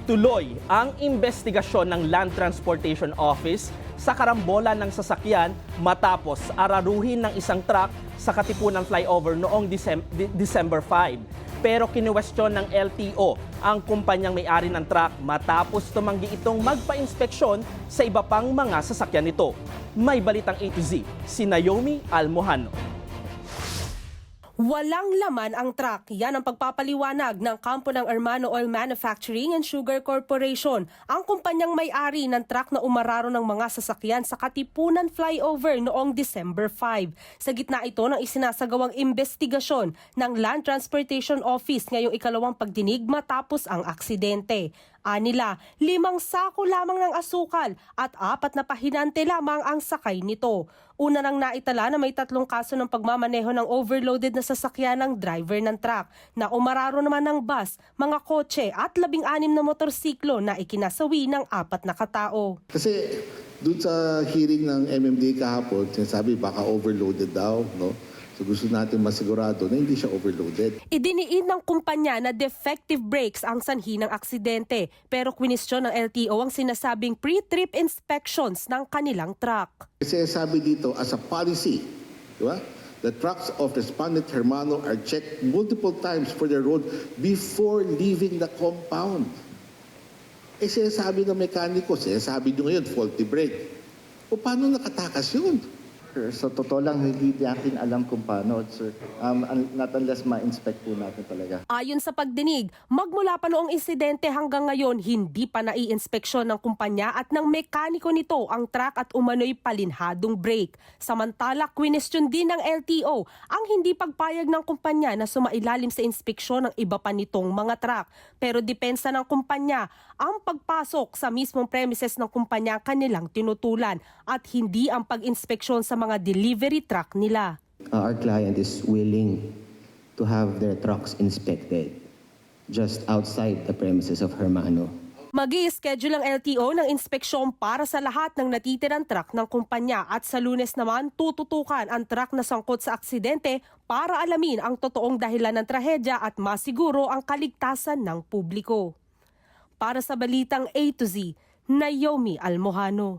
Tuloy ang investigasyon ng Land Transportation Office sa karambola ng sasakyan matapos araruhin ng isang truck sa Katipunan flyover noong December 5. Pero kinuwestiyon ng LTO ang kumpanyang may-ari ng truck matapos tumanggi itong magpa-inspeksyon sa iba pang mga sasakyan nito. May balitang A to Z, si Naomi Almojano. Walang laman ang truck. Yan ang pagpapaliwanag ng kampo ng Hermano Oil Manufacturing and Sugar Corporation, ang kumpanyang may-ari ng truck na umararo ng mga sasakyan sa Katipunan flyover noong December 5. Sa gitna ito ng isinasagawang investigasyon ng Land Transportation Office ngayong ikalawang pagdinig matapos ang aksidente. Anila, 5 sako lamang ng asukal at 4 na pahinante lamang ang sakay nito. Una nang naitala na may 3 kaso ng pagmamaneho ng overloaded na sasakyan ng driver ng truck, na umararo naman ng bus, mga kotse at 16 na motorsiklo na ikinasawi ng 4 na katao. Kasi dun sa hearing ng MMDA kahapon, sinasabi baka overloaded daw, no? So gusto natin masigurado na hindi siya overloaded. Idiniin ng kumpanya na defective brakes ang sanhi ng aksidente, pero kwinestyon ng LTO ang sinasabing pre-trip inspections ng kanilang truck. Kasi sabi dito, as a policy, di ba? The trucks of respondent Hermano are checked multiple times for the road before leaving the compound. Sinasabi ng mekaniko, sinasabi nyo ngayon, faulty brake. O paano nakatakas yun? Sir, sa totoo lang, hindi natin alam kung paano, sir. Not unless ma-inspect po natin talaga. Ayon sa pagdinig, magmula pa noong insidente hanggang ngayon, hindi pa nai-inspeksyon ng kumpanya at ng mekaniko nito ang truck at umano'y palinhadong brake. Samantala, kwinestyon din ng LTO ang hindi pagpayag ng kumpanya na sumailalim sa inspeksyon ng iba pa nitong mga truck. Pero depensa ng kumpanya, ang pagpasok sa mismong premises ng kumpanya kanilang tinutulan at hindi ang pag-inspeksyon sa mga delivery truck nila. Our client is willing to have their trucks inspected just outside the premises of Hermano. Mag-i-schedule ang LTO ng inspeksyon para sa lahat ng natitirang truck ng kumpanya at sa Lunes naman tututukan ang truck na sangkot sa aksidente para alamin ang totoong dahilan ng trahedya at masiguro ang kaligtasan ng publiko. Para sa Balitang A to Z, Naomi Almojano.